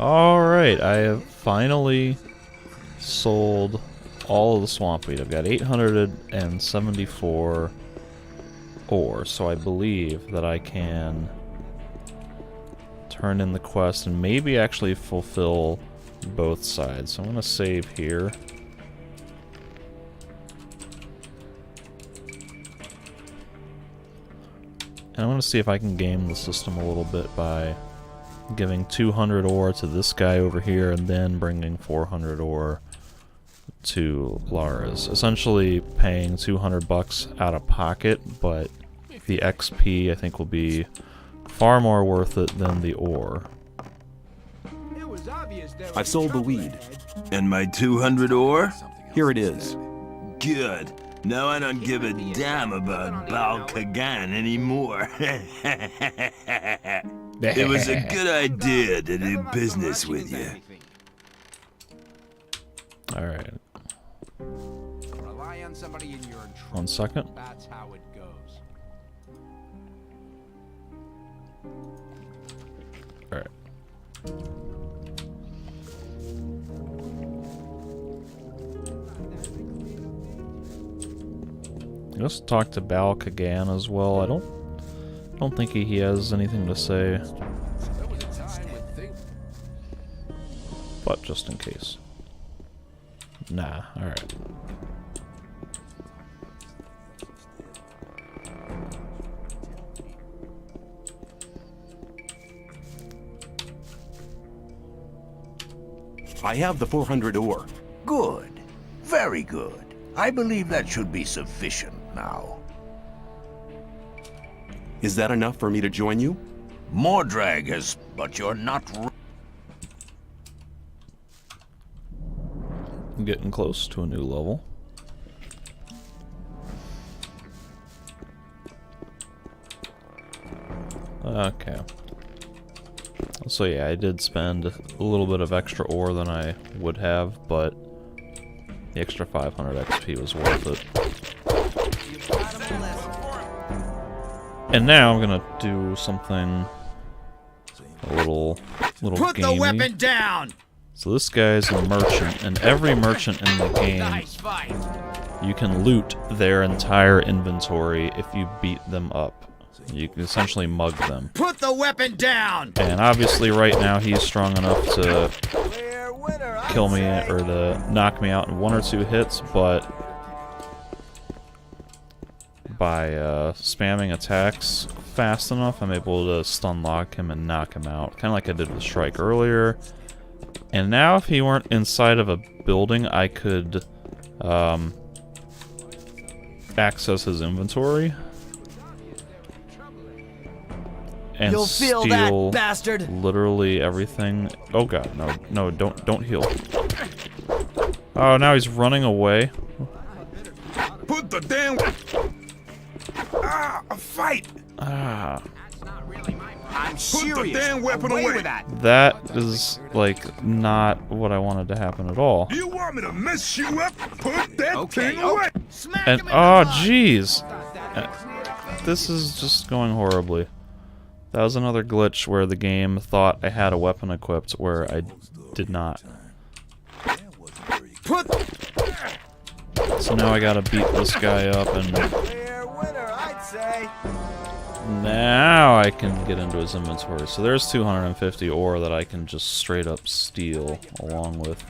Alright, I have finally sold all of the swamp wheat. I've got 874 ore, so I believe that I can turn in the quest and maybe actually fulfill both sides. So I'm going to save here. And I'm going to see if I can game the system a little bit by giving 200 ore to this guy over here and then bringing 400 ore to Lara's. Essentially paying 200 bucks out of pocket, but the XP I think will be far more worth it than the ore. I've sold the weed. And my 200 ore? Here it is. Good. Now I don't give a damn about Bal Kagan anymore. It was a good idea to do business with you. Alright. Rely on somebody and you're in trouble. 1 second. That's how it goes. Alright. Let's talk to Bal Kagan as well. I don't think he has anything to say. But just in case. Nah, alright. I have the 400 ore. Good. Very good. I believe that should be sufficient now. Is that enough for me to join you? Mordrag has, but you're not. I'm getting close to a new level. Okay. So yeah, I did spend a little bit of extra ore than I would have, but the extra 500 XP was worth it. And now I'm gonna do something a little Put gamey. the weapon down! So this guy's a merchant, and every merchant in the game, Nice fight! you can loot their entire inventory if you beat them up. You can essentially mug them. Put the weapon down! And obviously right now he's strong enough to kill me or to knock me out in 1 or 2 hits, but by spamming attacks fast enough, I'm able to stun lock him and knock him out. Kind of like I did with Strike earlier. And now if he weren't inside of a building, I could access his inventory. And You'll feel steal that, bastard. literally everything. Oh god, no, don't heal. Oh, now he's running away. Put the damn... a fight! Ah, I'm Put serious. the damn weapon away! With that. that is like not what I wanted to happen at all. You want me to mess you up? Put that Okay, thing away! Smack And him in oh the mouth. jeez, this is just going horribly. That was another glitch where the game thought I had a weapon equipped where I did not. Put So now I gotta beat this guy up, and clear winner, I'd say. now I can get into his inventory. So there's 250 ore that I can just straight up steal along with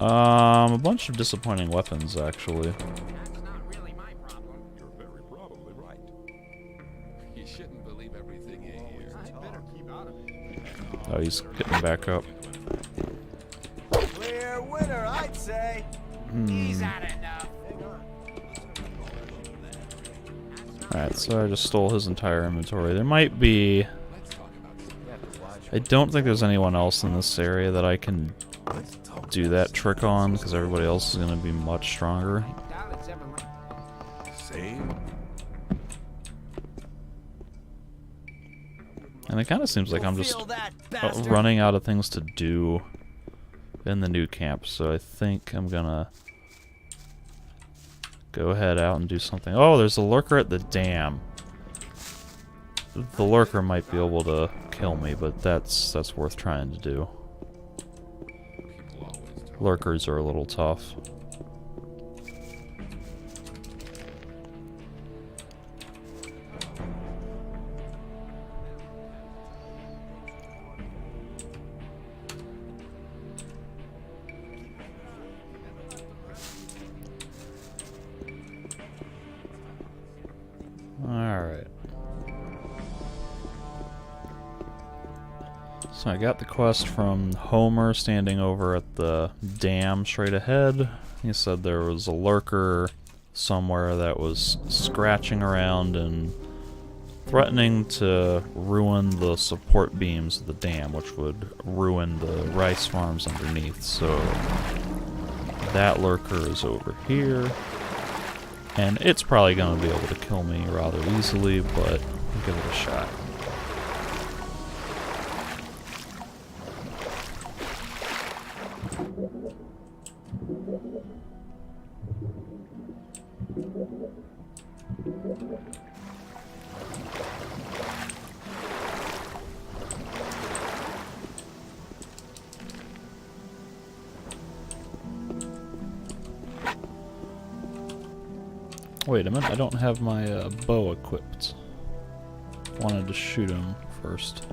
a bunch of disappointing weapons actually. Oh, he's getting back up. Clear winner, I'd say. He's at it now. Alright, so I just stole his entire inventory. There might be... I don't think there's anyone else in this area that I can do that trick on, because everybody else is going to be much stronger. And it kind of seems like I'm just running out of things to do in the new camp, so I think I'm gonna go ahead out and do something. Oh, there's a lurker at the dam. the lurker might be able to kill me, but that's worth trying to do. Lurkers are a little tough. Alright. So I got the quest from Homer standing over at the dam straight ahead. He said there was a lurker somewhere that was scratching around and threatening to ruin the support beams of the dam, which would ruin the rice farms underneath. So that lurker is over here. And it's probably going to be able to kill me rather easily, but I'll give it a shot. Wait a minute, I don't have my bow equipped. Wanted to shoot him first.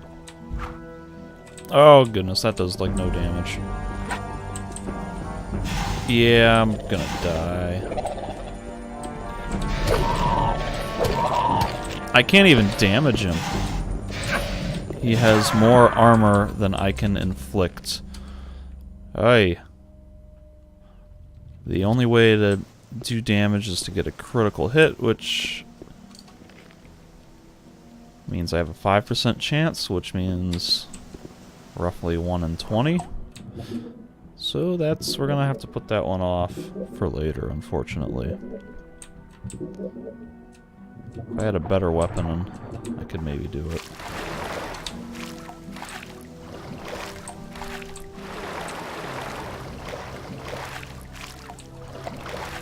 Oh goodness, that does like no damage. Yeah, I'm gonna die. I can't even damage him. He has more armor than I can inflict. Aye. The only way to do damage is to get a critical hit, which means I have a 5% chance, which means roughly 1 in 20. So we're gonna have to put that one off for later, unfortunately. If I had a better weapon, I could maybe do it.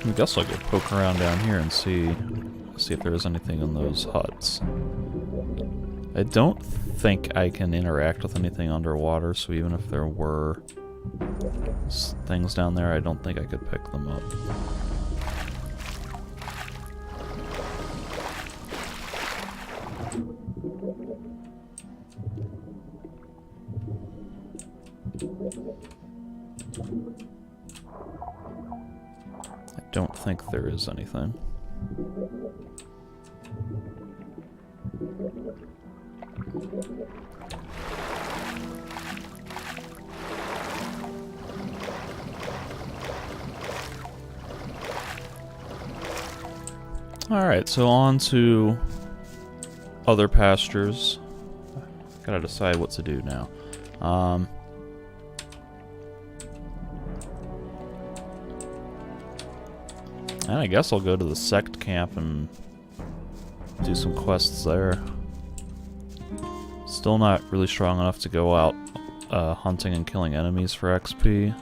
I guess I'll go poke around down here and see if there's anything in those huts. I don't think I can interact with anything underwater, so even if there were things down there, I don't think I could pick them up. I don't think there is anything. Alright, so on to other pastures. Gotta decide what to do now. And I guess I'll go to the sect camp and do some quests there. Still not really strong enough to go out hunting and killing enemies for XP.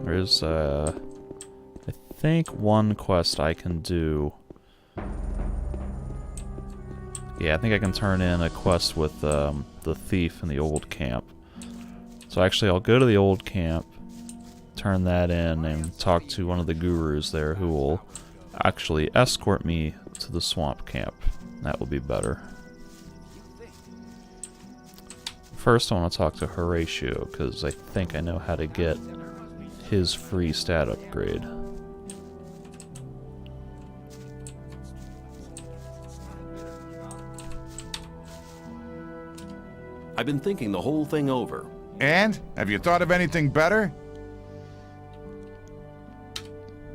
There's, I think one quest I can do. Yeah, I think I can turn in a quest with the thief in the old camp. So actually, I'll go to the old camp, turn that in, and talk to one of the gurus there who will actually escort me to the swamp camp. That will be better. First, I want to talk to Horatio, because I think I know how to get his free stat upgrade. I've been thinking the whole thing over. And? Have you thought of anything better?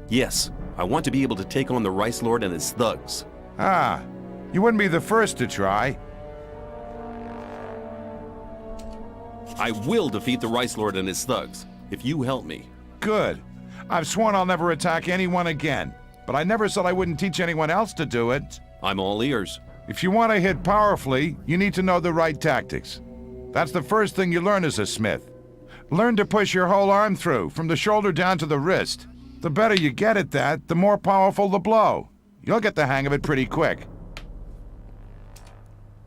Yes, I want to be able to take on the Rice Lord and his thugs. Ah, you wouldn't be the first to try. I will defeat the Rice Lord and his thugs, if you help me. Good. I've sworn I'll never attack anyone again, but I never said I wouldn't teach anyone else to do it. I'm all ears. If you want to hit powerfully, you need to know the right tactics. That's the first thing you learn as a smith. Learn to push your whole arm through, from the shoulder down to the wrist. The better you get at that, the more powerful the blow. You'll get the hang of it pretty quick.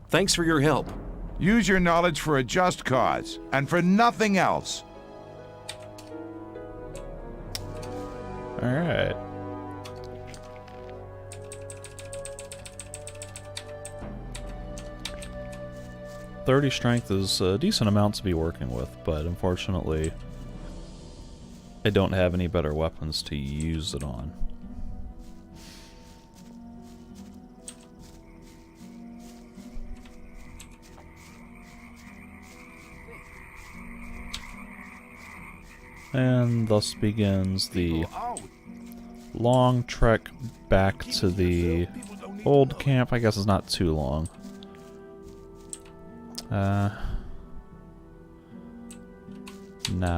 Thanks for your help. Use your knowledge for a just cause, and for nothing else. Alright. .30 strength is a decent amount to be working with, but unfortunately I don't have any better weapons to use it on. And thus begins the long trek back to the old camp. I guess it's not too long. Nah,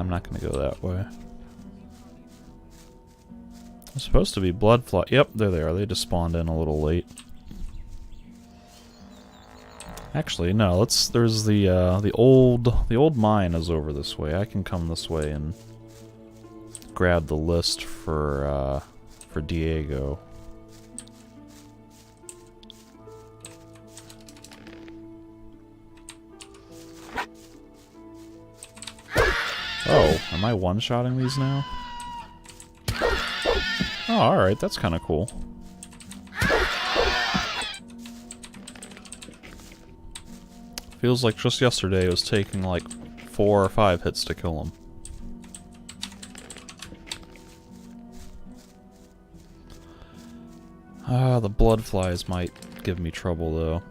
I'm not gonna go that way. It's supposed to be blood fly. Yep, there they are. They just spawned in a little late. Actually, no. There's the old mine is over this way. I can come this way and grab the list for Diego. Oh, am I one-shotting these now? Oh, alright, that's kind of cool. Feels like just yesterday it was taking like 4 or 5 hits to kill him. The blood flies might give me trouble though.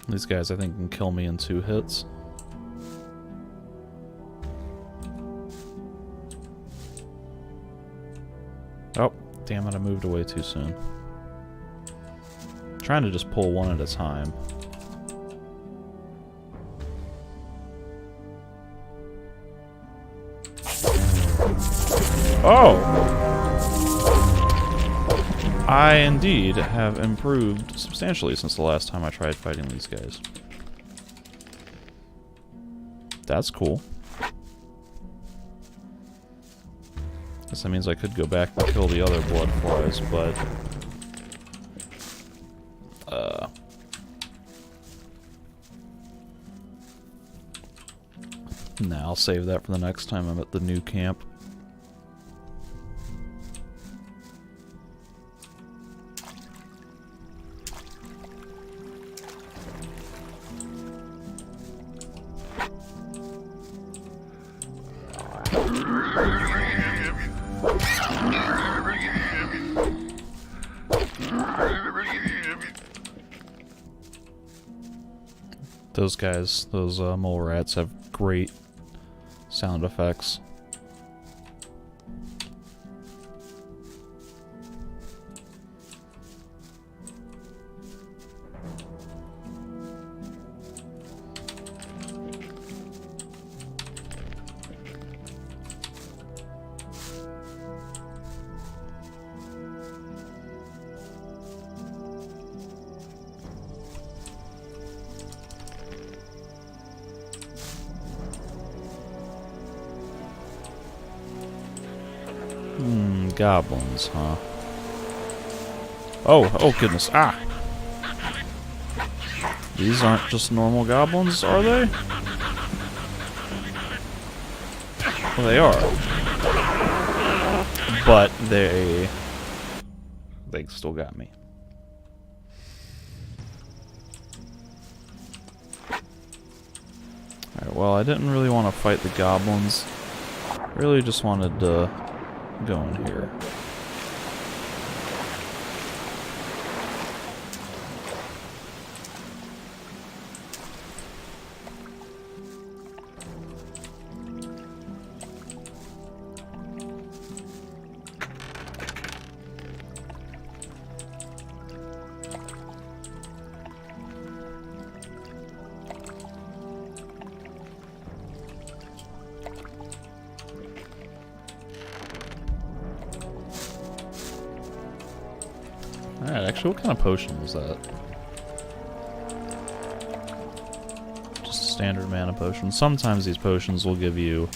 These guys I think can kill me in 2 hits. Oh, damn it, I moved away too soon. Trying to just pull one at a time. Oh! I indeed have improved substantially since the last time I tried fighting these guys. That's cool. Guess that means I could go back and kill the other blood flies, but nah, I'll save that for the next time I'm at the new camp. Those guys, those mole rats have great sound effects. Goblins, huh? Oh goodness, ah! These aren't just normal goblins, are they? Well, they are. But they still got me. Alright, well, I didn't really want to fight the goblins. Really just wanted to go in here. Alright, actually, what kind of potion was that? Just a standard mana potion. Sometimes these potions will give you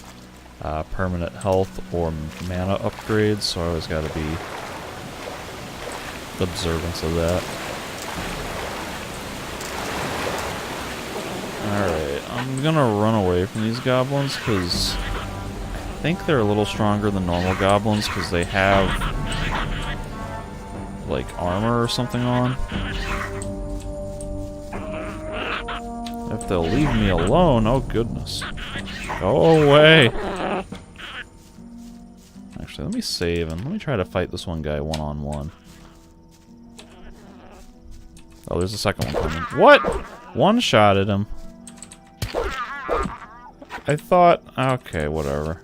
permanent health or mana upgrades, so I always gotta be observant of that. Alright, I'm gonna run away from these goblins, because I think they're a little stronger than normal goblins, because they have, like, armor or something on. If they'll leave me alone, oh goodness. Go away! Actually, let me save and let me try to fight this one guy one-on-one. Oh, there's a second one coming. What?! One-shotted him. I thought... Okay, whatever.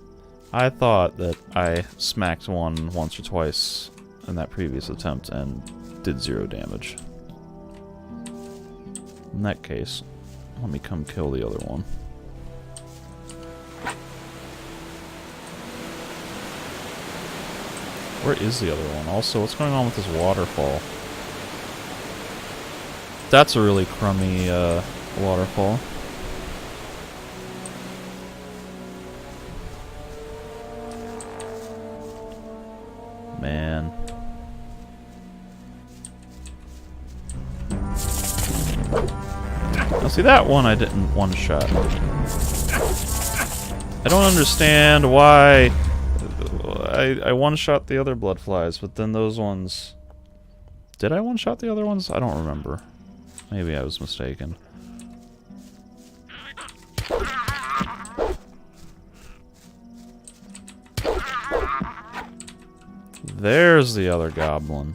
I thought that I smacked one once or twice in that previous attempt and did 0 damage. In that case, let me come kill the other one. Where is the other one? Also, what's going on with this waterfall? That's a really crummy waterfall. Man. Now see, that one I didn't one-shot. I don't understand why I one-shot the other bloodflies, but then those ones... Did I one-shot the other ones? I don't remember. Maybe I was mistaken. There's the other goblin.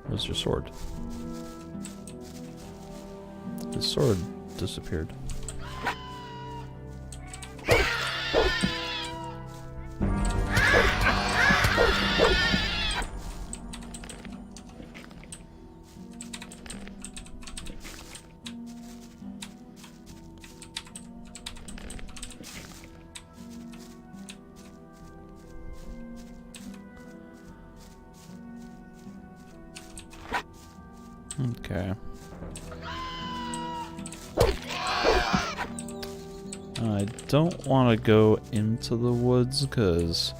Where's your sword? His sword disappeared. Okay. I don't want to go into the woods because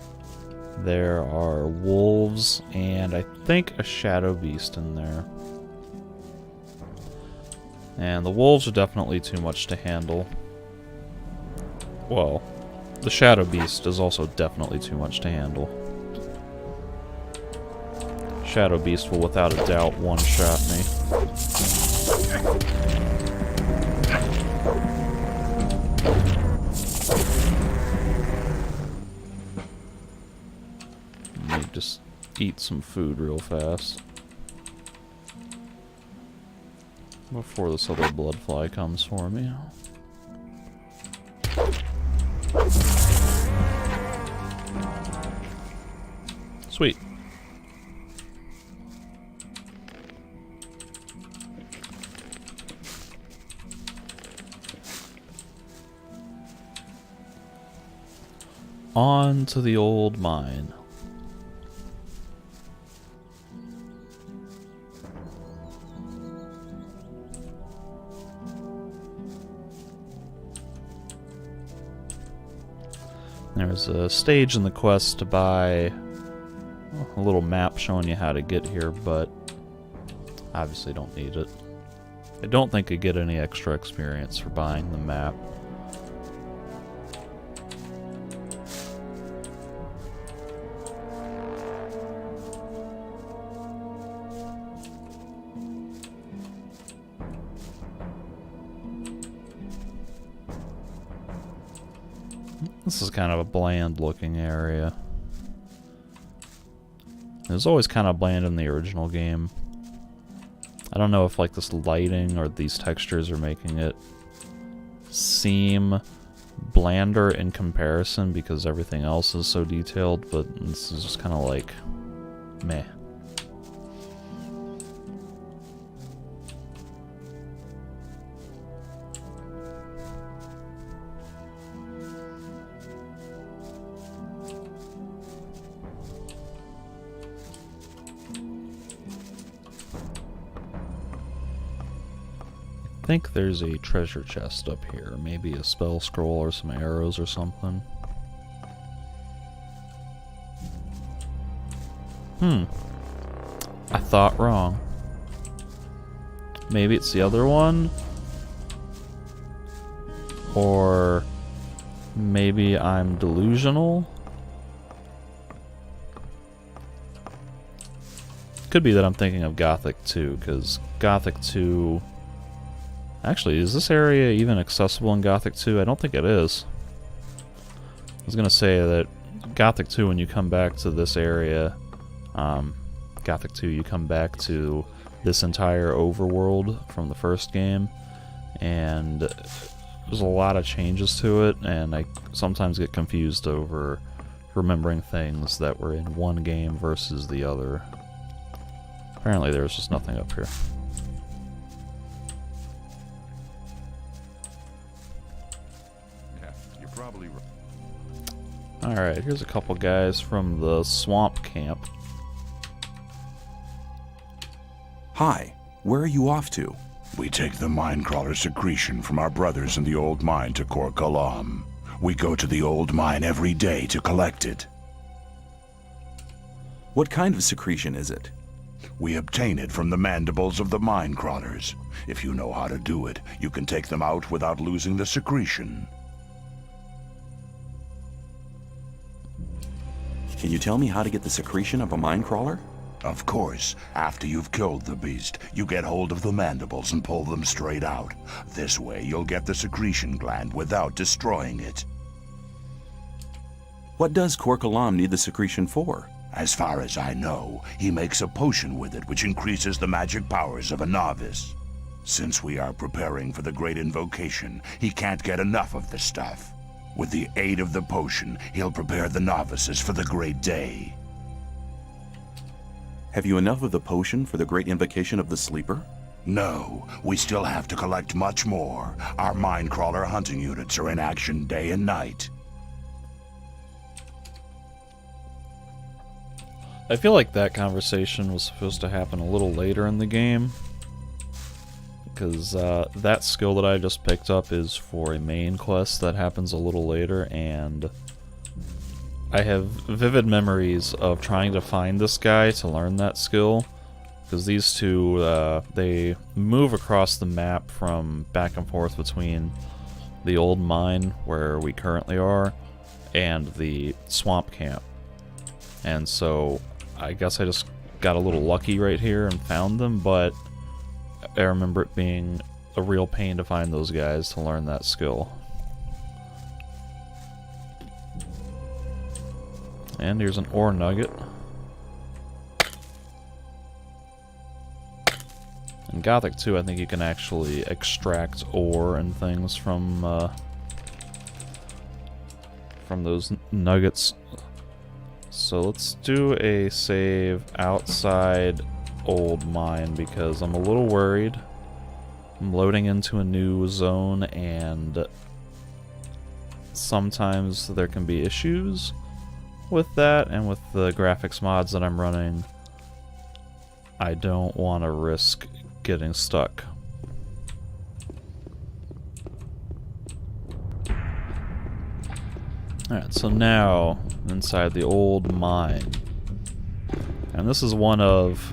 there are wolves and I think a shadow beast in there. And the wolves are definitely too much to handle. Well, the shadow beast is also definitely too much to handle. Shadow Beast will without a doubt one-shot me. Let me just eat some food real fast before this other bloodfly comes for me. Sweet. On to the old mine. There's a stage in the quest to buy a little map showing you how to get here, but obviously don't need it. I don't think I get any extra experience for buying the map. This is kind of a bland looking area. It was always kind of bland in the original game. I don't know if like this lighting or these textures are making it seem blander in comparison because everything else is so detailed, but this is just kind of like meh. I I think there's a treasure chest up here. Maybe a spell scroll or some arrows or something. I thought wrong. Maybe it's the other one? Or maybe I'm delusional? Could be that I'm thinking of Gothic 2, because Gothic 2... Actually, is this area even accessible in Gothic 2? I don't think it is. I was gonna say that Gothic 2, when you come back to this area, Gothic 2, you come back to this entire overworld from the first game, and there's a lot of changes to it, and I sometimes get confused over remembering things that were in one game versus the other. Apparently there's just nothing up here. Yeah, you're probably right. Alright, here's a couple guys from the swamp camp. Hi, where are you off to? We take the Minecrawler secretion from our brothers in the old mine to Korkalam. We go to the old mine every day to collect it. What kind of secretion is it? We obtain it from the mandibles of the Minecrawlers. If you know how to do it, you can take them out without losing the secretion. Can you tell me how to get the secretion of a Minecrawler? Of course, after you've killed the beast, you get hold of the mandibles and pull them straight out. This way, you'll get the secretion gland without destroying it. What does Korkalam need the secretion for? As far as I know, he makes a potion with it which increases the magic powers of a novice. Since we are preparing for the great invocation, he can't get enough of the stuff. With the aid of the potion, he'll prepare the novices for the great day. Have you enough of the potion for the great invocation of the Sleeper? No, we still have to collect much more. Our Minecrawler hunting units are in action day and night. I feel like that conversation was supposed to happen a little later in the game, because that skill that I just picked up is for a main quest that happens a little later, and I have vivid memories of trying to find this guy to learn that skill, because these two, they move across the map from back and forth between the old mine, where we currently are, and the swamp camp. And so I guess I just got a little lucky right here and found them, but I remember it being a real pain to find those guys to learn that skill. And here's an ore nugget. In Gothic 2, I think you can actually extract ore and things from those nuggets. So let's do a save outside old mine because I'm a little worried. I'm loading into a new zone and sometimes there can be issues with that, and with the graphics mods that I'm running, I don't want to risk getting stuck. Alright, so now inside the old mine. And this is one of,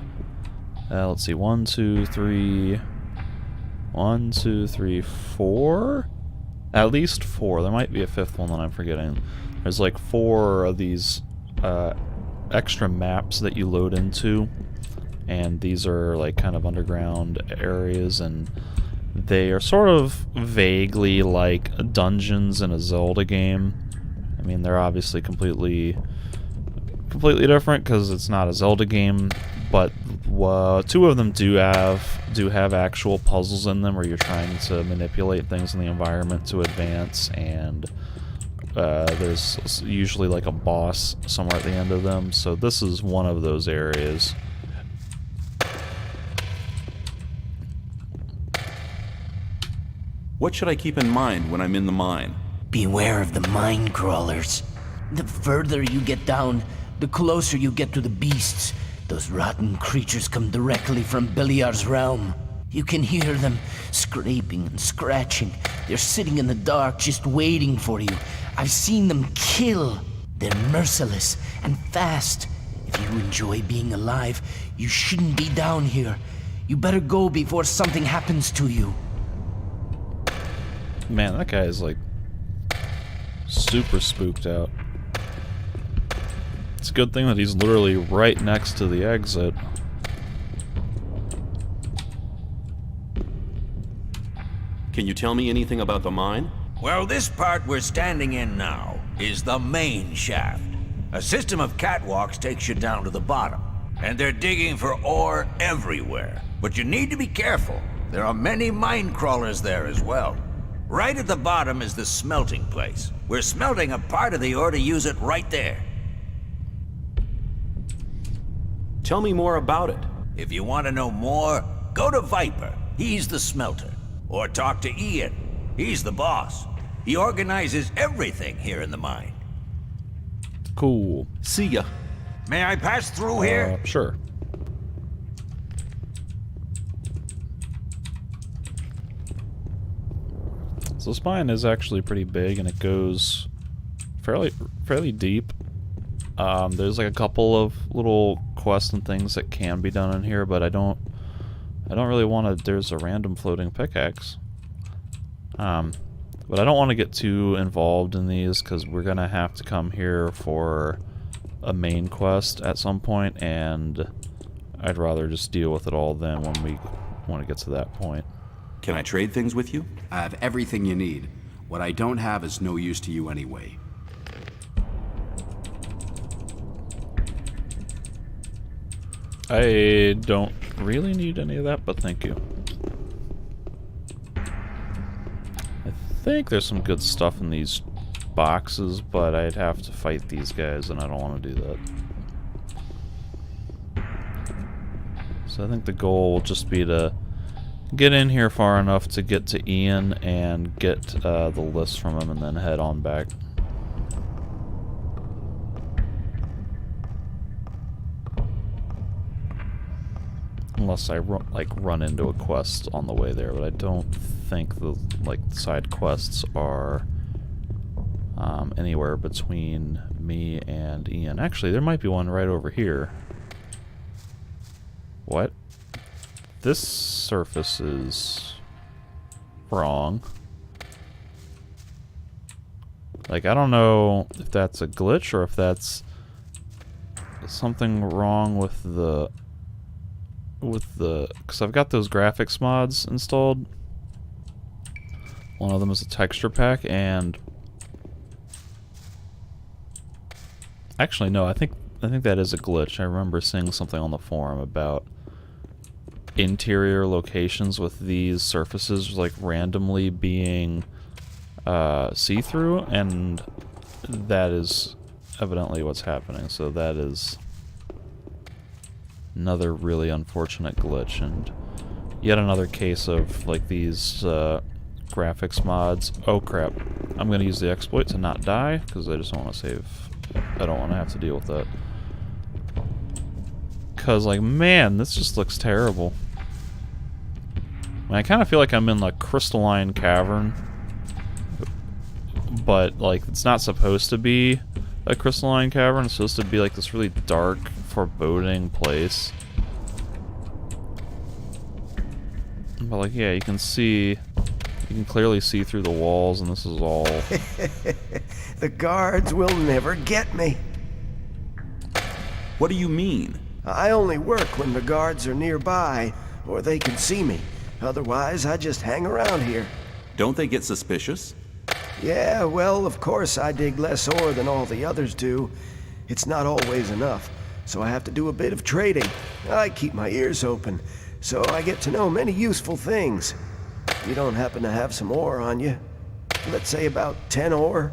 let's see, 1, 2, 3, 4? At least 4. There might be a fifth one that I'm forgetting. There's like 4 of these extra maps that you load into, and these are like kind of underground areas, and they are sort of vaguely like dungeons in a Zelda game. I mean, they're obviously completely different because it's not a Zelda game, but 2 of them do have actual puzzles in them where you're trying to manipulate things in the environment to advance, and there's usually like a boss somewhere at the end of them. So this is one of those areas. What should I keep in mind when I'm in the mine? Beware of the mine crawlers. The further you get down, the closer you get to the beasts. Those rotten creatures come directly from Beliar's realm. You can hear them scraping and scratching. They're sitting in the dark just waiting for you. I've seen them kill. They're merciless and fast. If you enjoy being alive, you shouldn't be down here. You better go before something happens to you. Man, that guy is like super spooked out. It's a good thing that he's literally right next to the exit. Can you tell me anything about the mine? Well, this part we're standing in now is the main shaft. A system of catwalks takes you down to the bottom, and they're digging for ore everywhere. But you need to be careful. There are many mine crawlers there as well. Right at the bottom is the smelting place. We're smelting a part of the ore to use it right there. Tell me more about it. If you want to know more, go to Viper. He's the smelter. Or talk to Ian. He's the boss. He organizes everything here in the mine. Cool. See ya. May I pass through here? Sure. So this mine is actually pretty big, and it goes fairly deep. There's like a couple of little quests and things that can be done in here, but I don't really want to. There's a random floating pickaxe. But I don't want to get too involved in these because we're gonna have to come here for a main quest at some point, and I'd rather just deal with it all then when we want to get to that point. Can I trade things with you? I have everything you need. What I don't have is no use to you anyway. I don't really need any of that, but thank you. I think there's some good stuff in these boxes, but I'd have to fight these guys, and I don't want to do that. So I think the goal will just be to get in here far enough to get to Ian and get the list from him, and then head on back. Unless I run into a quest on the way there, but I don't think the side quests are anywhere between me and Ian. Actually, there might be one right over here. What? This surface is wrong. Like, I don't know if that's a glitch or if that's something wrong with the because I've got those graphics mods installed. One of them is a texture pack, and actually no, I think that is a glitch. I remember seeing something on the forum about interior locations with these surfaces like randomly being see-through, and that is evidently what's happening. So that is another really unfortunate glitch, and yet another case of like these graphics mods. Oh crap, I'm gonna use the exploit to not die because I just don't want to save. I don't want to have to deal with that because, like, man, this just looks terrible. I kind of feel like I'm in the crystalline cavern, but like it's not supposed to be a crystalline cavern. It's supposed to be like this really dark, foreboding place. But like, yeah, you can clearly see through the walls, and this is all. The guards will never get me. What do you mean? I only work when the guards are nearby, or they can see me. Otherwise, I just hang around here. Don't they get suspicious? Yeah, well, of course I dig less ore than all the others do. It's not always enough, so I have to do a bit of trading. I keep my ears open, so I get to know many useful things. You don't happen to have some ore on you? Let's say about 10 ore?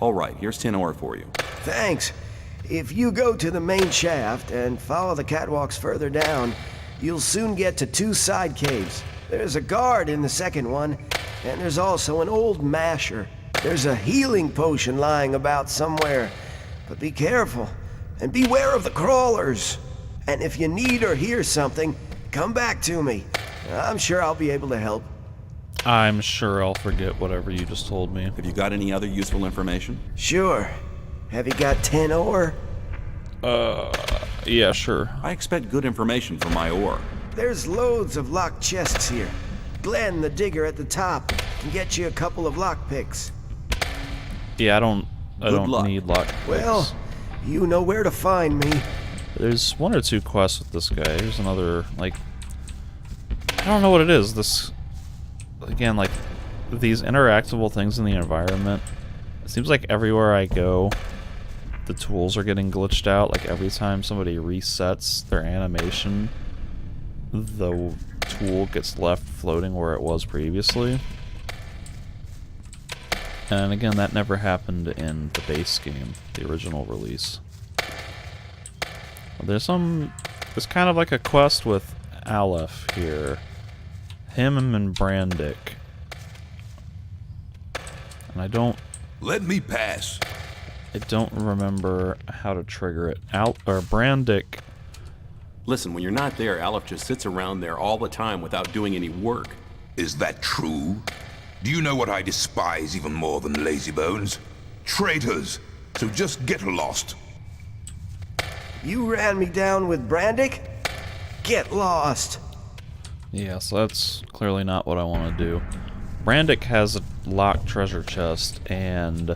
All right, here's 10 ore for you. Thanks. If you go to the main shaft and follow the catwalks further down, you'll soon get to 2 side caves. There's a guard in the second one, and there's also an old masher. There's a healing potion lying about somewhere. But be careful, and beware of the crawlers. And if you need or hear something, come back to me. I'm sure I'll be able to help. I'm sure I'll forget whatever you just told me. Have you got any other useful information? Sure. Have you got 10 ore? Yeah, sure. I expect good information from my ore. There's loads of locked chests here. Glenn, the digger at the top, can get you a couple of lockpicks. Yeah, I don't luck. need lock picks. Well, you know where to find me. There's 1 or 2 quests with this guy. Here's another, like... I don't know what it is. This... Again, like, these interactable things in the environment. It seems like everywhere I go, the tools are getting glitched out. Like, every time somebody resets their animation, the tool gets left floating where it was previously. And again, that never happened in the base game, the original release. There's kind of like a quest with Aleph here. Him and Brandick. And I don't... Let me pass. I don't remember how to trigger it. Brandick... Listen, when you're not there, Aleph just sits around there all the time without doing any work. Is that true? Do you know what I despise even more than lazybones? Traitors. So just get lost. You ran me down with Brandick? Get lost. Yeah, so that's clearly not what I want to do. Brandick has a locked treasure chest, and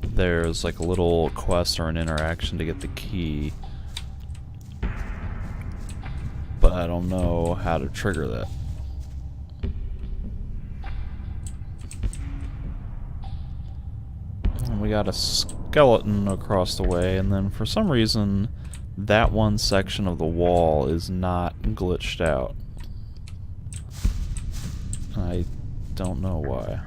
there's like a little quest or an interaction to get the key. But I don't know how to trigger that. And we got a skeleton across the way, and then for some reason that one section of the wall is not glitched out. I don't know why.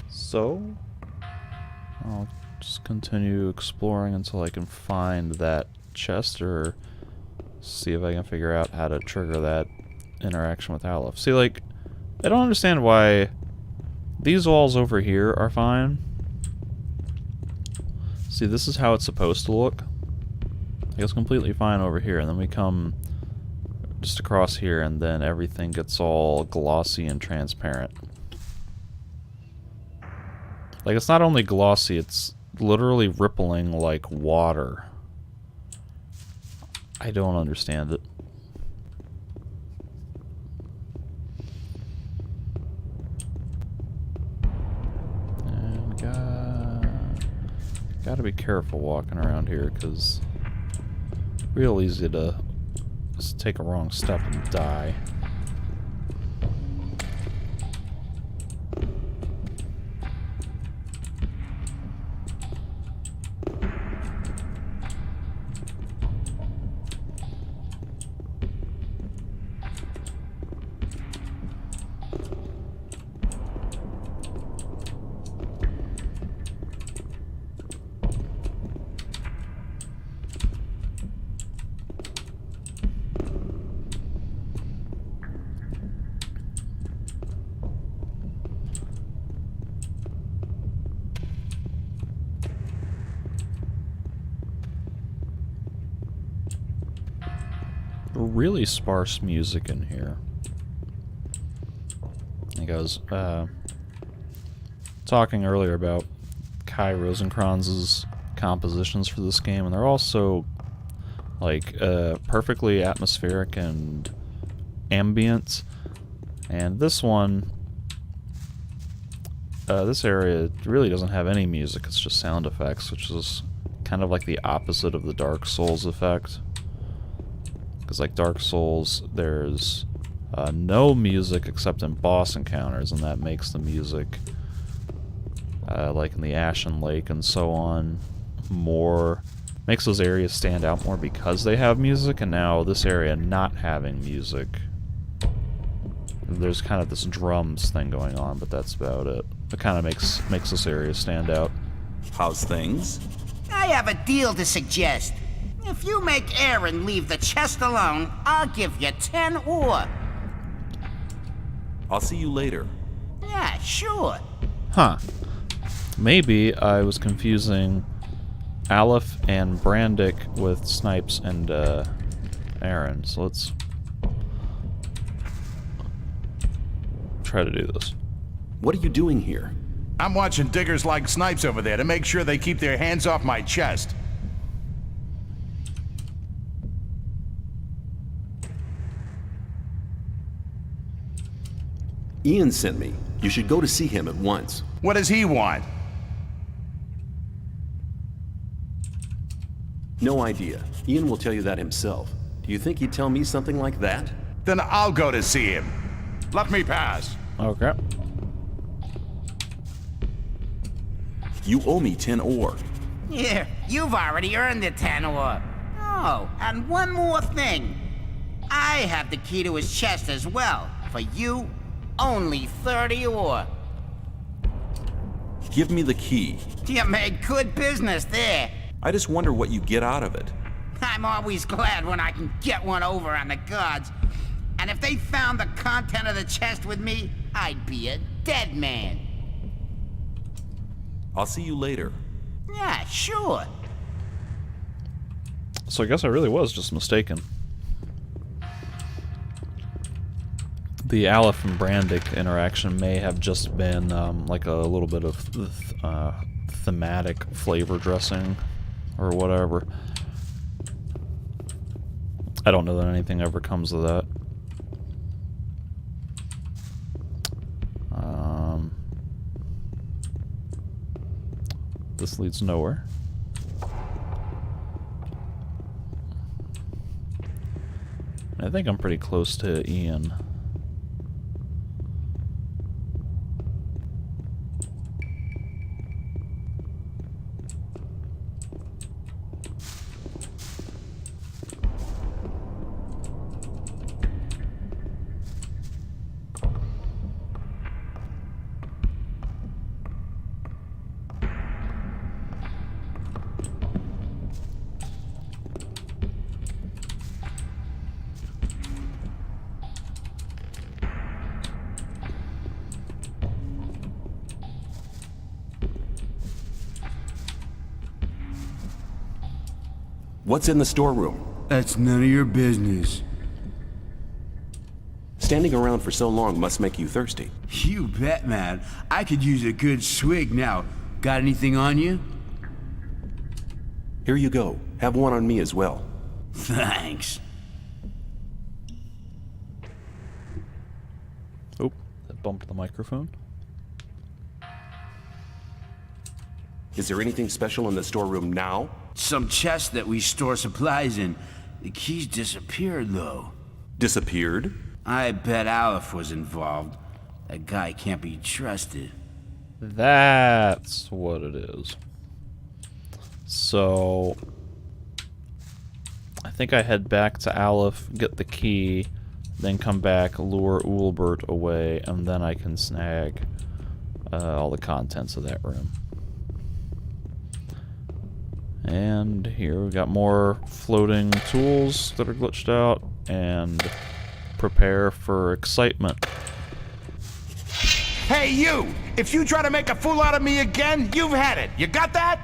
So, I'll just continue exploring until I can find that chest, or see if I can figure out how to trigger that interaction with Aleph. See, like, I don't understand why these walls over here are fine. See, this is how it's supposed to look. It's completely fine over here, and then we come just across here, and then everything gets all glossy and transparent. Like, it's not only glossy, it's literally rippling like water. I don't understand it. And gotta be careful walking around here, because real easy to just take a wrong step and die. Really sparse music in here. He goes, talking earlier about Kai Rosenkranz's compositions for this game, and they're also like perfectly atmospheric and ambient. And this one, this area really doesn't have any music, it's just sound effects, which is kind of like the opposite of the Dark Souls effect. Because like Dark Souls, there's no music except in boss encounters, and that makes the music, like in the Ashen Lake and so on, makes those areas stand out more because they have music. And now this area not having music, there's kind of this drums thing going on, but that's about it. It kind of makes this area stand out. How's things? I have a deal to suggest. If you make Aaron leave the chest alone, I'll give you 10 ore. I'll see you later. Yeah, sure. Huh. Maybe I was confusing Aleph and Brandick with Snipes and Aaron. So let's try to do this. What are you doing here? I'm watching diggers like Snipes over there to make sure they keep their hands off my chest. Ian sent me. You should go to see him at once. What does he want? No idea. Ian will tell you that himself. Do you think he'd tell me something like that? Then I'll go to see him. Let me pass. Okay. You owe me 10 ore. Here, you've already earned the 10 ore. Oh, and one more thing. I have the key to his chest as well. For you, only 30 ore. Give me the key. You made good business there. I just wonder what you get out of it. I'm always glad when I can get one over on the gods. And if they found the content of the chest with me, I'd be a dead man. I'll see you later. Yeah, sure. So I guess I really was just mistaken. The Aleph and Brandick interaction may have just been like a little bit of thematic flavor dressing or whatever. I don't know that anything ever comes of that. This leads nowhere. I think I'm pretty close to Ian. What's in the storeroom? That's none of your business. Standing around for so long must make you thirsty. You bet, man. I could use a good swig now. Got anything on you? Here you go. Have one on me as well. Thanks. Oh, that bumped the microphone. Is there anything special in the storeroom now? Some chest that we store supplies in. The keys disappeared, though. Disappeared? I bet Aleph was involved. That guy can't be trusted. That's what it is. So I think I head back to Aleph, get the key, then come back, lure Ulbert away, and then I can snag all the contents of that room. And here we've got more floating tools that are glitched out, and prepare for excitement. Hey, you! If you try to make a fool out of me again, you've had it. You got that?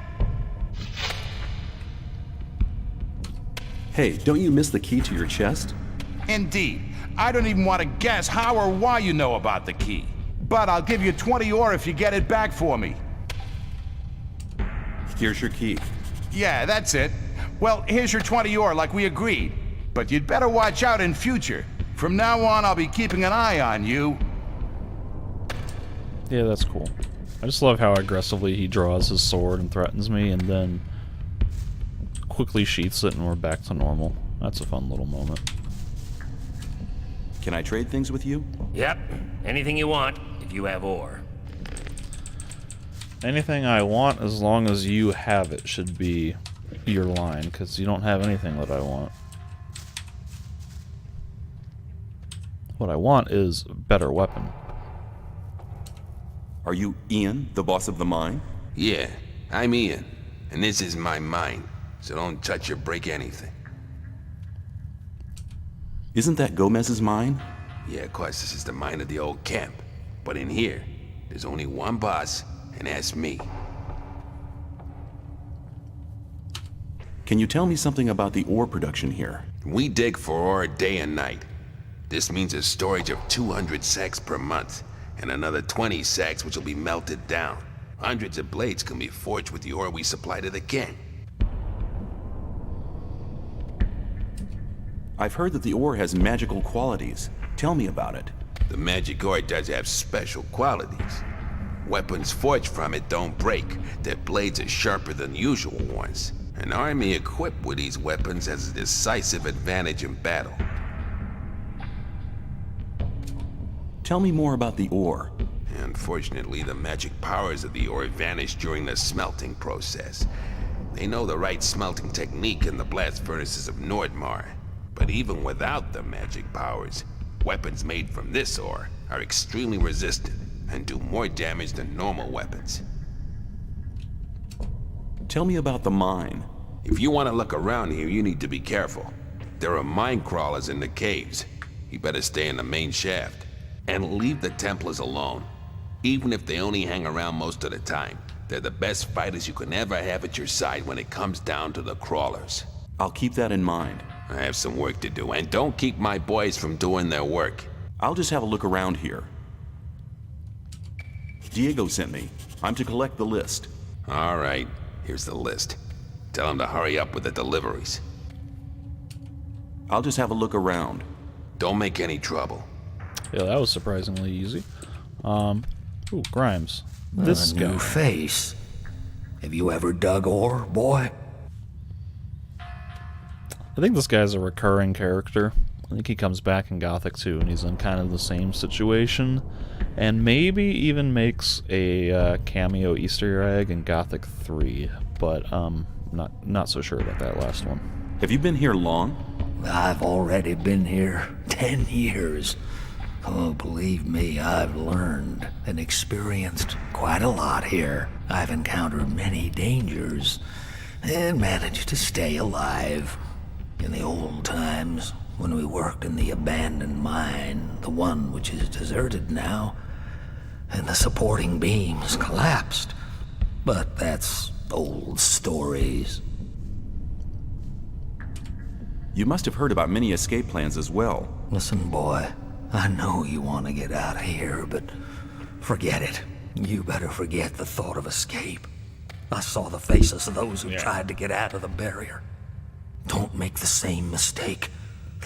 Hey, don't you miss the key to your chest? Indeed. I don't even want to guess how or why you know about the key. But I'll give you 20 ore if you get it back for me. Here's your key. Yeah, that's it. Well, here's your 20 ore like we agreed. But you'd better watch out in future. From now on, I'll be keeping an eye on you. Yeah, that's cool. I just love how aggressively he draws his sword and threatens me, and then quickly sheaths it and we're back to normal. That's a fun little moment. Can I trade things with you? Yep. Anything you want, if you have ore. Anything I want as long as you have it should be your line, because you don't have anything that I want. What I want is a better weapon. Are you Ian, the boss of the mine? Yeah, I'm Ian, and this is my mine, so don't touch or break anything. Isn't that Gomez's mine? Yeah, of course, this is the mine of the old camp. But in here, There's only one boss, and that's me. Can you tell me something about the ore production here? We dig for ore day and night. This means a storage of 200 sacks per month, and another 20 sacks which will be melted down. Hundreds of blades can be forged with the ore we supply to the king. I've heard that the ore has magical qualities. Tell me about it. The magic ore does have special qualities. Weapons forged from it don't break. Their blades are sharper than usual ones. An army equipped with these weapons has a decisive advantage in battle. Tell me more about the ore. Unfortunately, the magic powers of the ore vanish during the smelting process. They know the right smelting technique in the blast furnaces of Nordmar. But even without the magic powers, weapons made from this ore are extremely resistant and do more damage than normal weapons. Tell me about the mine. If you want to look around here, you need to be careful. There are mine crawlers in the caves. You better stay in the main shaft. And leave the Templars alone. Even if they only hang around most of the time, they're the best fighters you can ever have at your side when it comes down to the crawlers. I'll keep that in mind. I have some work to do, and don't keep my boys from doing their work. I'll just have a look around here. Diego sent me. I'm to collect the list. All right, here's the list. Tell him to hurry up with the deliveries. I'll just have a look around. Don't make any trouble. Yeah, that was surprisingly easy. Ooh, Grimes. This guy. New face. Have you ever dug ore, boy? I think this guy's a recurring character. I think he comes back in Gothic 2, and he's in kind of the same situation. And maybe even makes a cameo Easter egg in Gothic 3. But, not so sure about that last one. Have you been here long? I've already been here 10 years. Oh, believe me, I've learned and experienced quite a lot here. I've encountered many dangers and managed to stay alive. In the old times, when we worked in the abandoned mine, the one which is deserted now, and the supporting beams collapsed. But that's old stories. You must have heard about many escape plans as well. Listen, boy, I know you want to get out of here, but forget it. You better forget the thought of escape. I saw the faces of those who tried to get out of the barrier. Don't make the same mistake.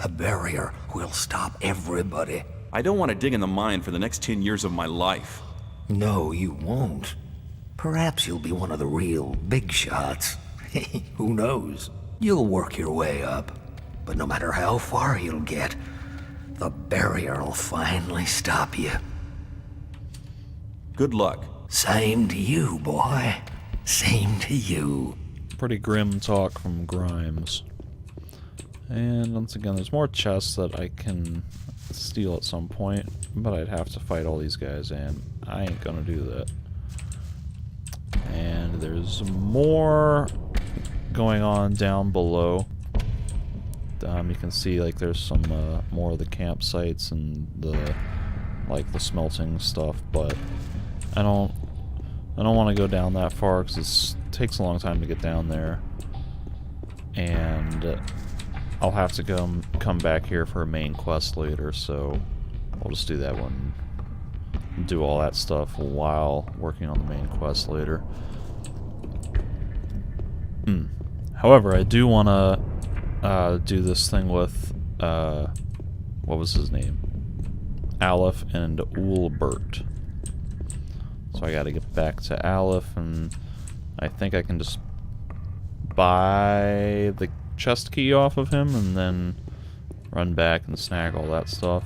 The barrier will stop everybody. I don't want to dig in the mine for the next 10 years of my life. No, you won't. Perhaps you'll be one of the real big shots. Who knows? You'll work your way up. But no matter how far you'll get, the barrier will finally stop you. Good luck. Same to you, boy. Same to you. Pretty grim talk from Grimes. And once again, there's more chests that I can steal at some point, but I'd have to fight all these guys, and I ain't gonna do that. And there's more going on down below. You can see like there's some more of the campsites and the the smelting stuff, but I don't want to go down that far because it takes a long time to get down there, and I'll have to come back here for a main quest later, so I'll just do that one, do all that stuff while working on the main quest later. However, I do want to do this thing with what was his name? Aleph and Ulbert. So I gotta get back to Aleph, and I think I can just buy the chest key off of him and then run back and snag all that stuff.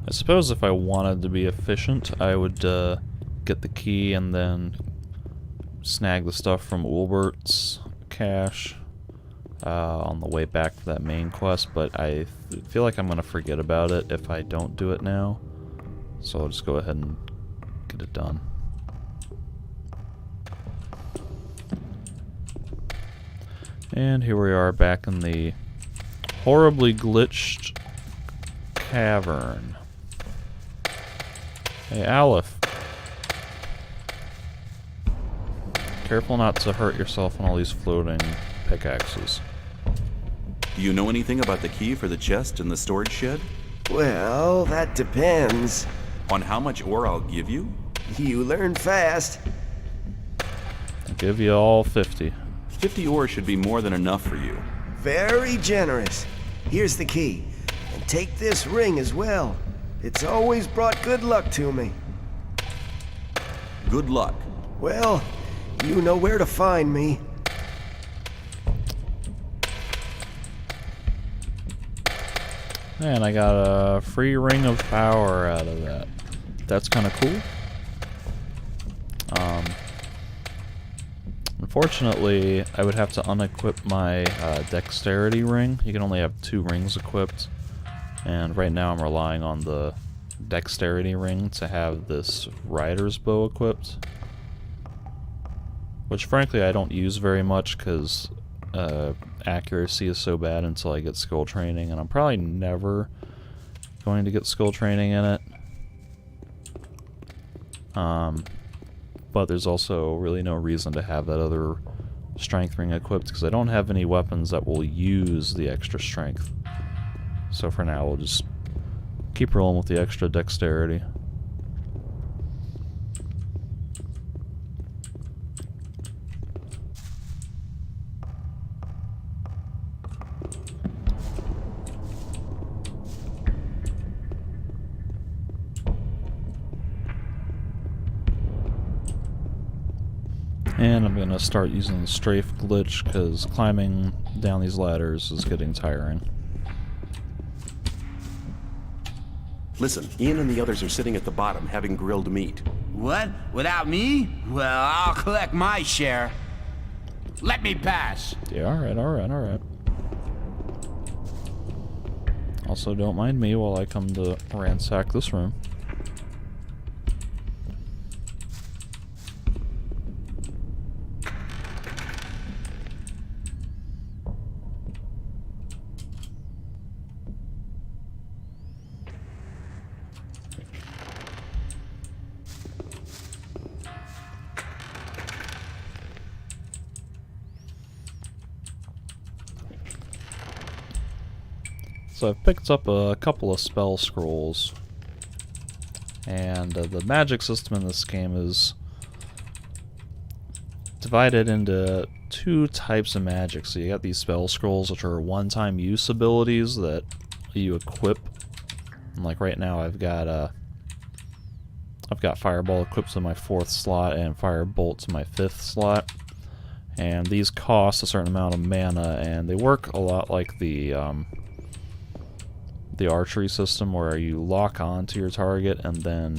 I suppose if I wanted to be efficient, I would get the key and then snag the stuff from Ulbert's cache on the way back for that main quest, but I feel like I'm going to forget about it if I don't do it now. So I'll just go ahead and get it done. And here we are back in the horribly glitched cavern. Hey, Aleph. Careful not to hurt yourself on all these floating pickaxes. Do you know anything about the key for the chest in the storage shed? Well, that depends. On how much ore I'll give you? You learn fast. I'll give you all 50. 50 ore should be more than enough for you. Very generous. Here's the key. And take this ring as well. It's always brought good luck to me. Good luck. Well, you know where to find me. Man, I got a free ring of power out of that. That's kind of cool. Unfortunately, I would have to unequip my dexterity ring. You can only have 2 rings equipped. And right now I'm relying on the dexterity ring to have this rider's bow equipped. Which frankly I don't use very much because accuracy is so bad until I get skill training, and I'm probably never going to get skill training in it. But there's also really no reason to have that other strength ring equipped because I don't have any weapons that will use the extra strength. So for now we'll just keep rolling with the extra dexterity. And I'm going to start using the strafe glitch because climbing down these ladders is getting tiring. Listen, Ian and the others are sitting at the bottom having grilled meat. What? Without me? Well, I'll collect my share. Let me pass. Yeah, alright. Also, don't mind me while I come to ransack this room. So I've picked up a couple of spell scrolls, and the magic system in this game is divided into 2 types of magic. So you got these spell scrolls, which are one-time use abilities that you equip. And like right now, I've got Fireball equipped to my 4th slot and Firebolt to my 5th slot. And these cost a certain amount of mana, and they work a lot like the archery system where you lock on to your target and then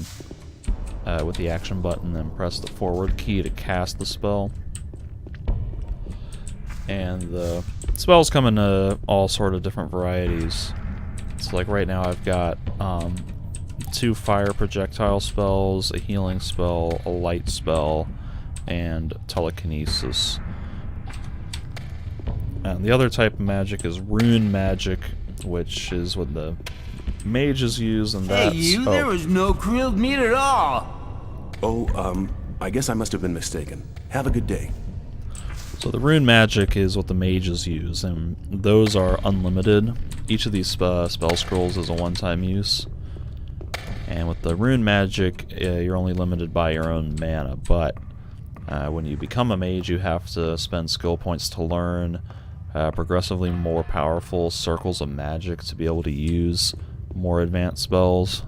with the action button then press the forward key to cast the spell. And the spells come in all sort of different varieties. So like right now I've got 2 fire projectile spells, a healing spell, a light spell, and telekinesis. And the other type of magic is rune magic, which is what the mages use, and that's... Hey, you, there was no grilled meat at all! Oh, I guess I must have been mistaken. Have a good day. So the rune magic is what the mages use, and those are unlimited. Each of these spell scrolls is a one-time use. And with the rune magic, you're only limited by your own mana, but when you become a mage, you have to spend skill points to learn progressively more powerful circles of magic to be able to use more advanced spells.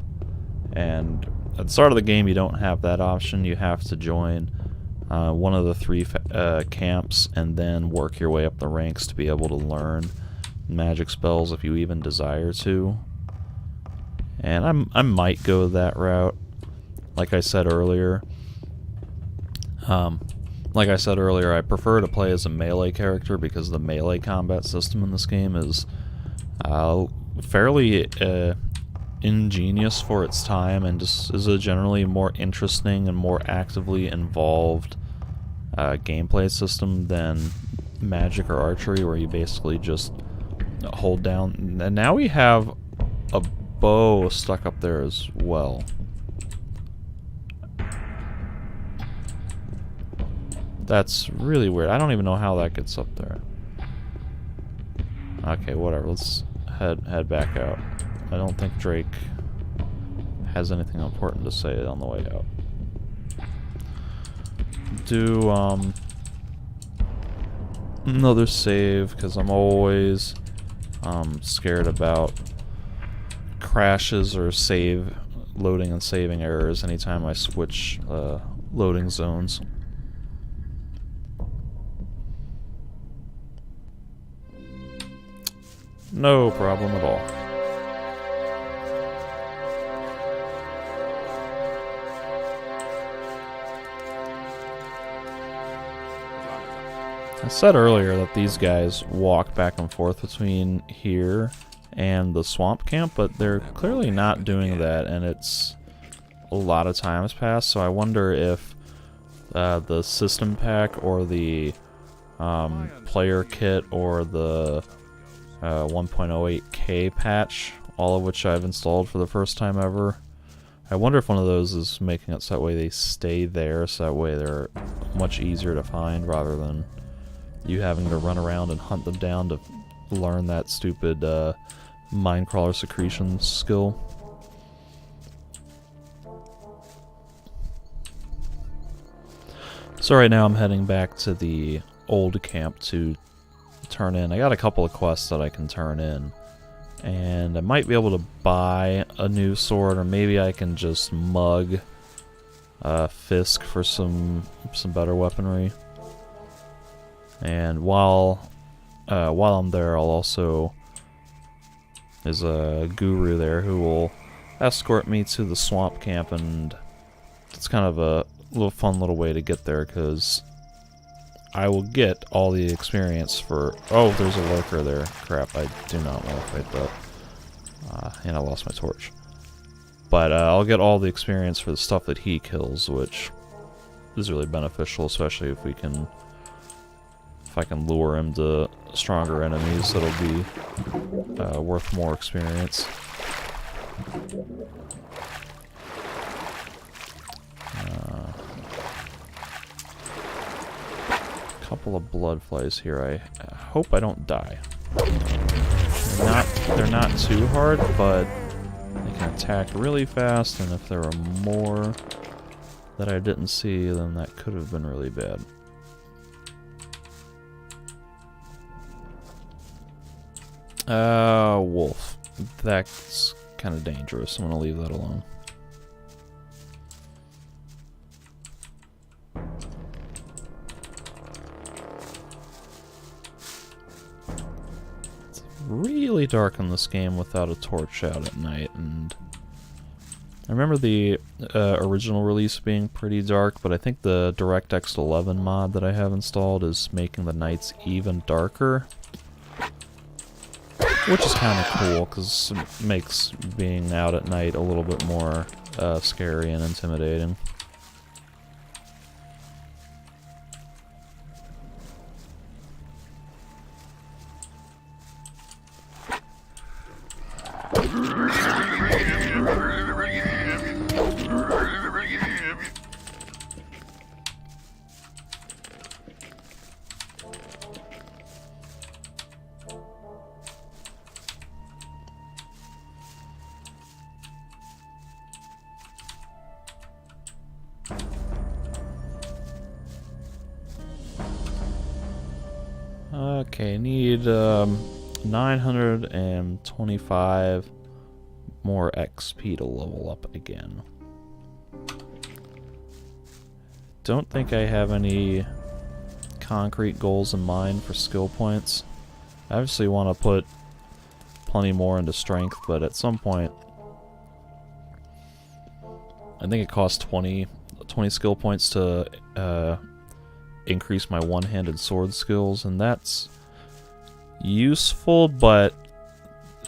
And at the start of the game you don't have that option. You have to join one of the 3 camps and then work your way up the ranks to be able to learn magic spells if you even desire to. And I might go that route. Like I said earlier, I prefer to play as a melee character because the melee combat system in this game is fairly ingenious for its time and just is a generally more interesting and more actively involved gameplay system than magic or archery, where you basically just hold down. And now we have a bow stuck up there as well. That's really weird. I don't even know how that gets up there. Okay, whatever. Let's head back out. I don't think Drake has anything important to say on the way out. Do another save, because I'm always scared about crashes or loading and saving errors anytime I switch loading zones. No problem at all. I said earlier that these guys walk back and forth between here and the swamp camp, but they're clearly not doing that, and it's a lot of time has passed, so I wonder if the system pack or the player kit or the 1.08k patch, all of which I've installed for the first time ever, I wonder if one of those is making it so that way they stay there, so that way they're much easier to find rather than you having to run around and hunt them down to learn that stupid Minecrawler secretion skill. So right now I'm heading back to the old camp to turn in. I got a couple of quests that I can turn in, and I might be able to buy a new sword, or maybe I can just mug Fisk for some better weaponry. And while I'm there, I'll also... There's a guru there who will escort me to the swamp camp, and it's kind of a fun little way to get there, because I will get all the experience for... Oh, there's a lurker there. Crap, I do not want to fight that. And I lost my torch. But I'll get all the experience for the stuff that he kills, which is really beneficial, especially if I can lure him to stronger enemies. That'll be worth more experience. Couple of blood flies here. I hope I don't die. They're not too hard, but they can attack really fast, and if there are more that I didn't see, then that could have been really bad. Wolf. That's kind of dangerous. I'm gonna leave that alone. It's really dark in this game without a torch out at night, and I remember the original release being pretty dark, but I think the DirectX 11 mod that I have installed is making the nights even darker. Which is kind of cool, because it makes being out at night a little bit more scary and intimidating. Okay, need 925 more XP to level up again. Don't think I have any concrete goals in mind for skill points. I obviously want to put plenty more into strength, but at some point I think it costs 20 skill points to increase my one-handed sword skills, and that's useful, but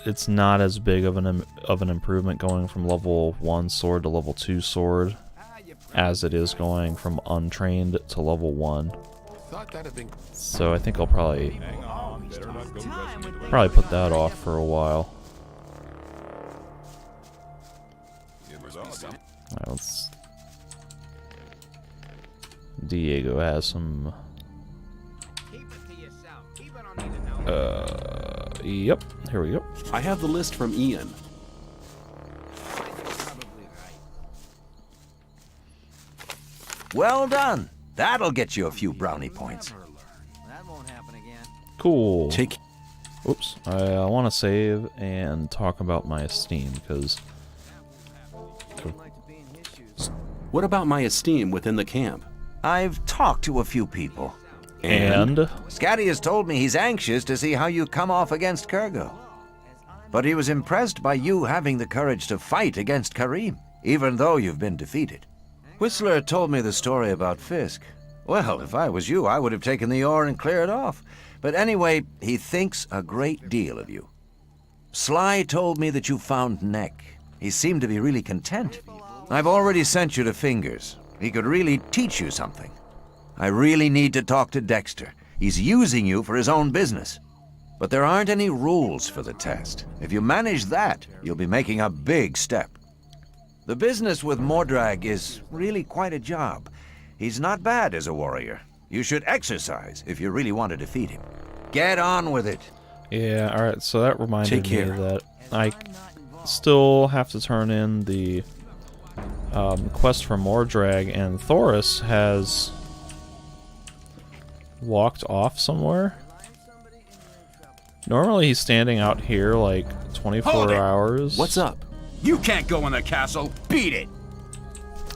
it's not as big of an improvement going from level 1 sword to level 2 sword as it is going from untrained to level 1. thought that'd been. So I think I'll probably put that off for a while. Alright, let's. Diego has some. Yep. Here we go. I have the list from Ian. Well done. That'll get you a few brownie points. Cool. Take. Oops. I want to save and talk about my esteem because. What about my esteem within the camp? I've talked to a few people. And? Scatty has told me he's anxious to see how you come off against Kurgo. But he was impressed by you having the courage to fight against Karim, even though you've been defeated. Whistler told me the story about Fisk. Well, if I was you, I would have taken the ore and cleared off. But anyway, he thinks a great deal of you. Sly told me that you found Neck. He seemed to be really content. I've already sent you to Fingers. He could really teach you something. I really need to talk to Dexter. He's using you for his own business. But there aren't any rules for the test. If you manage that, you'll be making a big step. The business with Mordrag is really quite a job. He's not bad as a warrior. You should exercise if you really want to defeat him. Get on with it. Yeah, alright, so that reminded Take me care. that I still have to turn in the quest for Mordrag, and Thoris has walked off somewhere. Normally he's standing out here like 24 hours. What's up? You can't go in the castle. Beat it.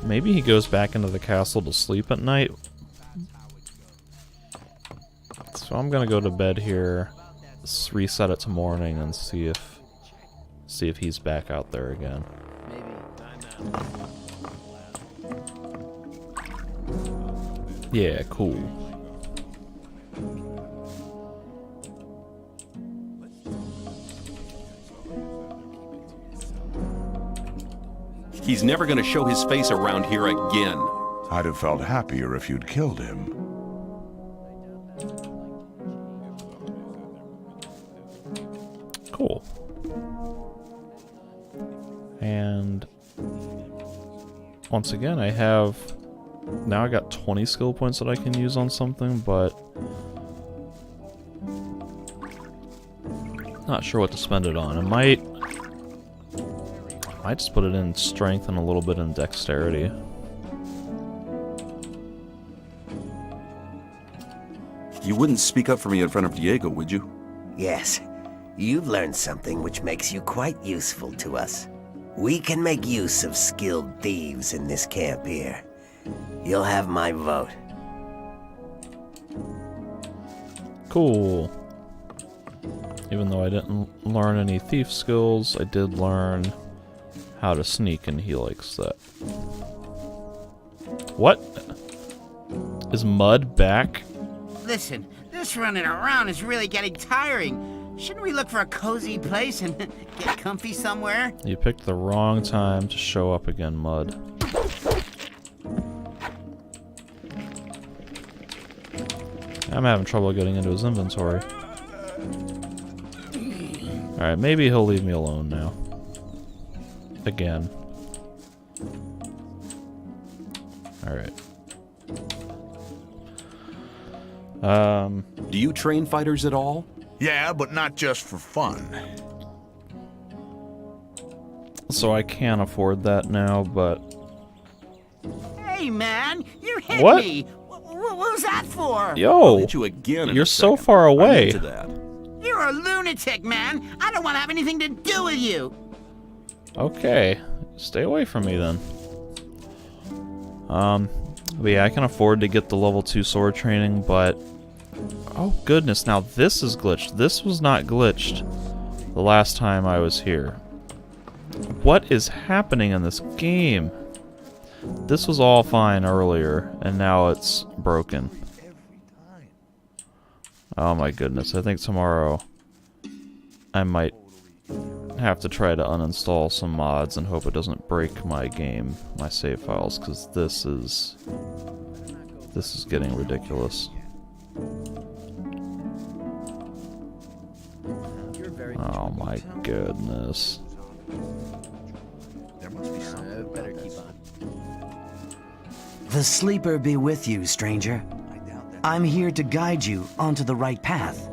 Maybe he goes back into the castle to sleep at night. So I'm gonna go to bed here, reset it to morning, and see if he's back out there again. Yeah, cool. He's never gonna show his face around here again. I'd have felt happier if you'd killed him. Cool. And once again, now I got 20 skill points that I can use on something, but not sure what to spend it on. I might just put it in strength and a little bit in dexterity. You wouldn't speak up for me in front of Diego, would you? Yes. You've learned something which makes you quite useful to us. We can make use of skilled thieves in this camp here. You'll have my vote. Cool. Even though I didn't learn any thief skills, I did learn how to sneak, and he likes that. What? Is Mud back? Listen, this running around is really getting tiring. Shouldn't we look for a cozy place and get comfy somewhere? You picked the wrong time to show up again, Mud. I'm having trouble getting into his inventory. Alright, maybe he'll leave me alone now. Again. Alright. Do you train fighters at all? Yeah, but not just for fun. So I can't afford that now, but... Hey, man, you hit What? me. What was that for? Yo! Hit you again in You're a so second. far I'm away. into that. You're a lunatic, man. I don't want to have anything to do with you. Okay. Stay away from me, then. But yeah, I can afford to get the level 2 sword training, but... Oh, goodness, now this is glitched. This was not glitched the last time I was here. What is happening in this game? This was all fine earlier, and now it's broken. Oh my goodness, I think tomorrow I might have to try to uninstall some mods and hope it doesn't break my game, my save files, because this is getting ridiculous. Oh my goodness. Better keep on. The sleeper be with you, stranger. I'm here to guide you onto the right path.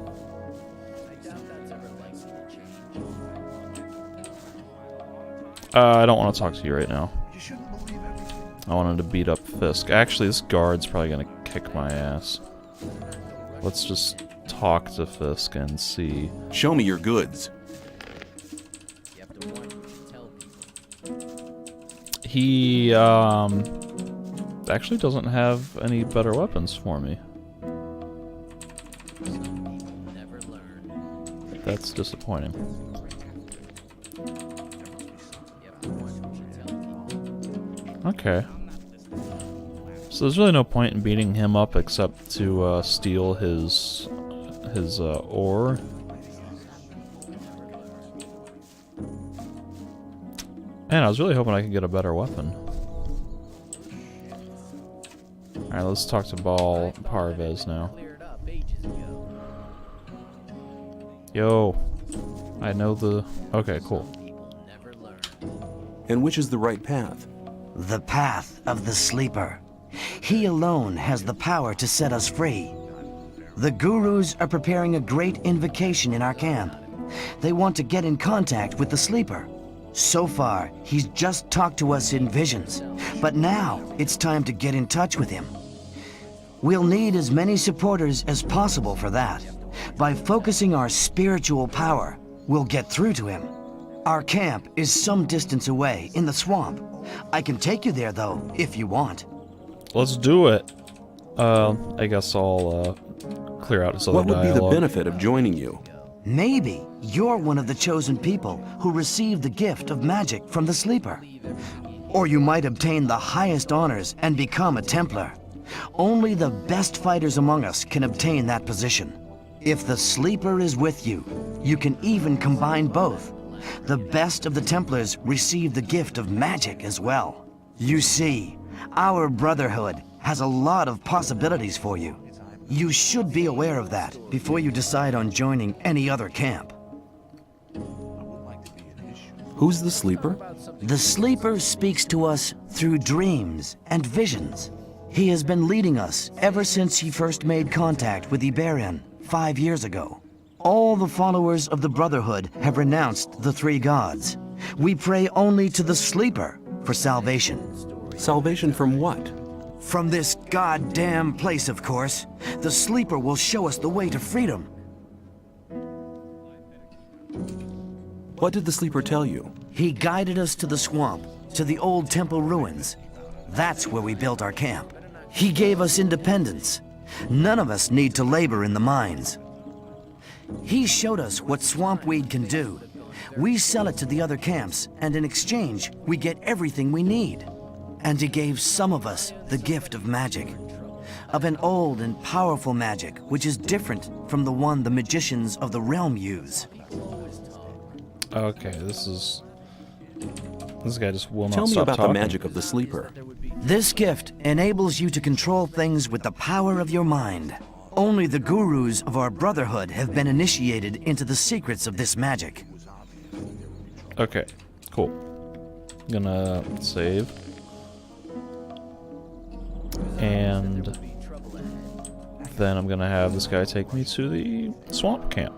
I don't want to talk to you right now. I wanted to beat up Fisk. Actually, this guard's probably gonna kick my ass. Let's just talk to Fisk and see. Show me your goods. He, actually doesn't have any better weapons for me. That's disappointing. Okay. So there's really no point in beating him up except to steal his ore. Man, I was really hoping I could get a better weapon. Alright, let's talk to Baal Parvez now. Yo. I know the... Okay, cool. And which is the right path? The path of the sleeper. He alone has the power to set us free. The gurus are preparing a great invocation in our camp. They want to get in contact with the sleeper. So far, he's just talked to us in visions, but now it's time to get in touch with him. We'll need as many supporters as possible for that. By focusing our spiritual power, we'll get through to him. Our camp is some distance away in the swamp. I can take you there, though, if you want. Let's do it. I guess I'll clear out this other dialogue. What would be the benefit of joining you? Maybe you're one of the chosen people who received the gift of magic from the sleeper. Or you might obtain the highest honors and become a Templar. Only the best fighters among us can obtain that position. If the sleeper is with you, you can even combine both. The best of the Templars receive the gift of magic as well. You see, our Brotherhood has a lot of possibilities for you. You should be aware of that before you decide on joining any other camp. Who's the sleeper? The sleeper speaks to us through dreams and visions. He has been leading us ever since he first made contact with Iberian 5 years ago. All the followers of the Brotherhood have renounced the three gods. We pray only to the sleeper for salvation. Salvation from what? From this goddamn place, of course. The sleeper will show us the way to freedom. What did the sleeper tell you? He guided us to the swamp, to the old temple ruins. That's where we built our camp. He gave us independence. None of us need to labor in the mines. He showed us what swamp weed can do. We sell it to the other camps, and in exchange, we get everything we need. And he gave some of us the gift of magic. Of an old and powerful magic, which is different from the one the magicians of the realm use. Okay, this guy just will not Tell me stop about talking. the magic of the sleeper. This gift enables you to control things with the power of your mind. Only the gurus of our Brotherhood have been initiated into the secrets of this magic. Okay, cool. Gonna save. And then I'm gonna have this guy take me to the swamp camp.